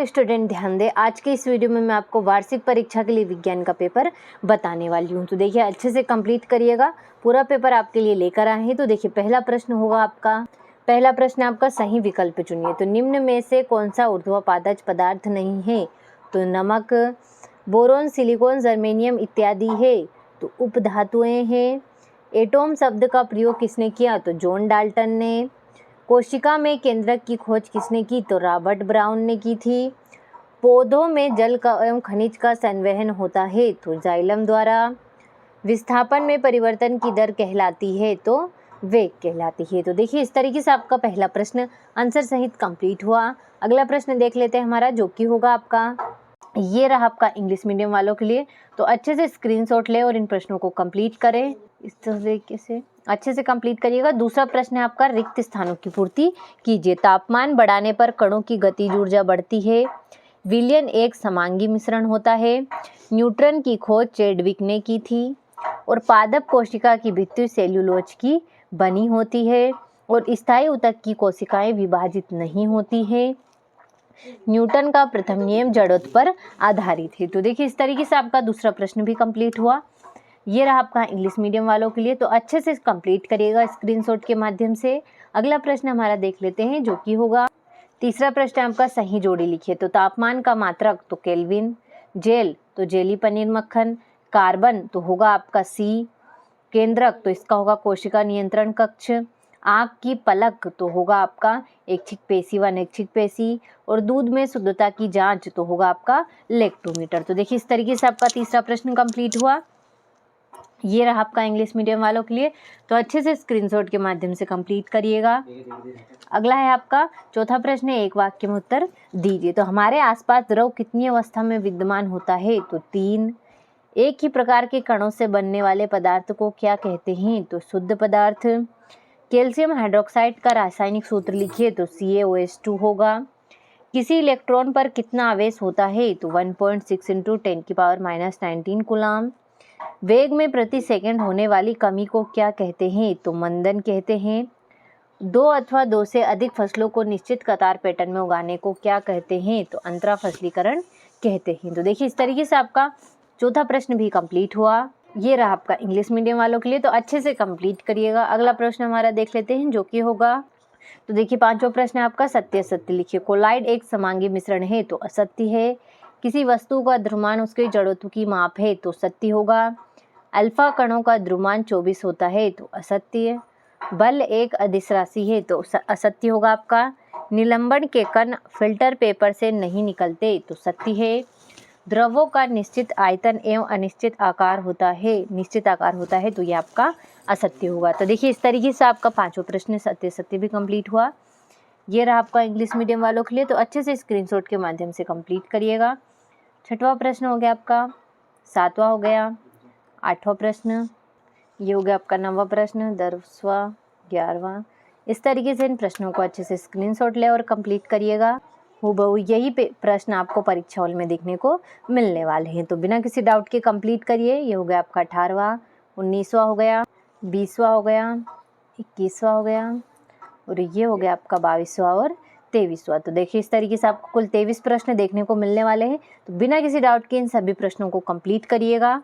Student ध्यान दें, आज के इस वीडियो में मैं आपको वार्षिक परीक्षा के लिए विज्ञान का पेपर बताने वाली हूँ। तो देखिए अच्छे से कंप्लीट करिएगा, पूरा पेपर आपके लिए लेकर आए हैं। तो देखिए पहला प्रश्न आपका सही विकल्प चुनिए। तो निम्न में से कौन सा ऊर्ध्वपादज पदार्थ नहीं है? तो नमक, बोरोन, सिलिकॉन, जर्मेनियम इत्यादि है। तो उपधातुएं हैं। एटॉम शब्द का प्रयोग किसने किया? तो जॉन डाल्टन ने। कोशिका में केंद्रक की खोज किसने की? तो रॉबर्ट ब्राउन ने की थी। पौधों में जल का एवं खनिज का संवहन होता है तो जाइलम द्वारा। विस्थापन में परिवर्तन की दर कहलाती है तो वेग कहलाती है। तो देखिए इस तरीके से आपका पहला प्रश्न आंसर सहित कंप्लीट हुआ। अगला प्रश्न देख लेते हैं हमारा, जो कि होगा आपका, ये रहा आपका इंग्लिश मीडियम वालों के लिए। तो अच्छे से स्क्रीनशॉट ले और इन प्रश्नों को कंप्लीट करें। इस तरीके से अच्छे से कंप्लीट करिएगा। दूसरा प्रश्न है आपका, रिक्त स्थानों की पूर्ति कीजिए। तापमान बढ़ाने पर कणों की गतिज ऊर्जा बढ़ती है। विलयन एक समांगी मिश्रण होता है। न्यूट्रॉन की खोज चैडविक ने की थी। और पादप कोशिका की भित्ति सेल्यूलोज की बनी होती है। और स्थायी ऊतक की कोशिकाएं विभाजित नहीं होती है। न्यूटन का प्रथम नियम जड़त्व पर आधारित है। तो देखिए इस तरीके से आपका दूसरा प्रश्न भी कंप्लीट हुआ। ये रहा आपका इंग्लिश मीडियम वालों के लिए। तो अच्छे से कंप्लीट करिएगा स्क्रीनशॉट के माध्यम से। अगला प्रश्न हमारा देख लेते हैं, जो कि होगा तीसरा प्रश्न आपका, सही जोड़ी लिखिए। तो तापमान का मात्रक तो केल्विन। जेल तो जेली पनीर मक्खन। कार्बन तो होगा आपका सी। केंद्रक तो इसका होगा कोशिका नियंत्रण कक्ष। आँख की पलक तो होगा आपका ऐच्छिक पेशी व अनैच्छिक पेशी। और दूध में शुद्धता की जांच तो होगा आपका लेक्टोमीटर। तो देखिए इस तरीके से आपका तीसरा प्रश्न कंप्लीट हुआ। ये रहा आपका इंग्लिश मीडियम वालों के लिए। तो अच्छे से स्क्रीनशॉट के माध्यम से कंप्लीट करिएगा। अगला है आपका चौथा प्रश्न है, एक वाक्य में उत्तर दीजिए। तो हमारे आसपास द्रव कितनी अवस्था में विद्यमान होता है? तो 3। एक ही प्रकार के कणों से बनने वाले पदार्थ को क्या कहते हैं? तो शुद्ध पदार्थ। कैल्शियम हाइड्रोक्साइड का रासायनिक सूत्र लिखिए। तो CaOH2 होगा। किसी इलेक्ट्रॉन पर कितना आवेश होता है? तो 1.6 × 10⁻⁻19 कूलम। वेग में प्रति सेकंड होने वाली कमी को क्या कहते हैं? तो मंदन कहते हैं। 2 अथवा 2 से अधिक फसलों को निश्चित कतार पैटर्न में उगाने को क्या कहते हैं? तो अंतरा फसलीकरण कहते हैं। तो देखिए इस तरीके से आपका चौथा प्रश्न भी कंप्लीट हुआ। ये रहा आपका इंग्लिश मीडियम वालों के लिए। तो अच्छे से कंप्लीट करिएगा। अगला प्रश्न हमारा देख लेते हैं, जो कि होगा, तो देखिए पांचवा प्रश्न है आपका, सत्य असत्य लिखिए। कोलाइड एक समांगी मिश्रण है तो असत्य है। किसी वस्तु का द्रव्यमान उसके जड़त्व की माप है तो सत्य होगा। अल्फा कणों का द्रव्यमान 24 होता है तो असत्य। बल एक अदिश राशि है तो असत्य होगा आपका। निलंबन के कण फिल्टर पेपर से नहीं निकलते तो सत्य है। द्रवों का निश्चित आयतन एवं अनिश्चित आकार होता है तो ये आपका असत्य होगा। तो देखिए इस तरीके से आपका पांचों प्रश्न सत्य सत्य भी कंप्लीट हुआ। ये रहा आपका इंग्लिश मीडियम वालों के लिए। तो अच्छे से स्क्रीनशॉट के माध्यम से कंप्लीट करिएगा। छठवां प्रश्न हो गया आपका, सातवां हो गया, आठवां प्रश्न, ये हो गया आपका नौवां प्रश्न, 10वां, 11वां। इस तरीके से इन प्रश्नों को अच्छे से स्क्रीनशॉट ले और कंप्लीट करिएगा। हूबहू यही प्रश्न आपको परीक्षा हॉल में देखने को मिलने वाले हैं। तो बिना किसी डाउट के कंप्लीट करिए। ये हो गया आपका 18वां, 19वां हो गया, 20वां हो गया, 21वां हो गया, और ये हो गया आपका 22वां और 23वां। तो देखिए इस तरीके से आपको कुल 23 प्रश्न देखने को मिलने वाले हैं। तो बिना किसी डाउट के इन सभी प्रश्नों को कंप्लीट करिएगा।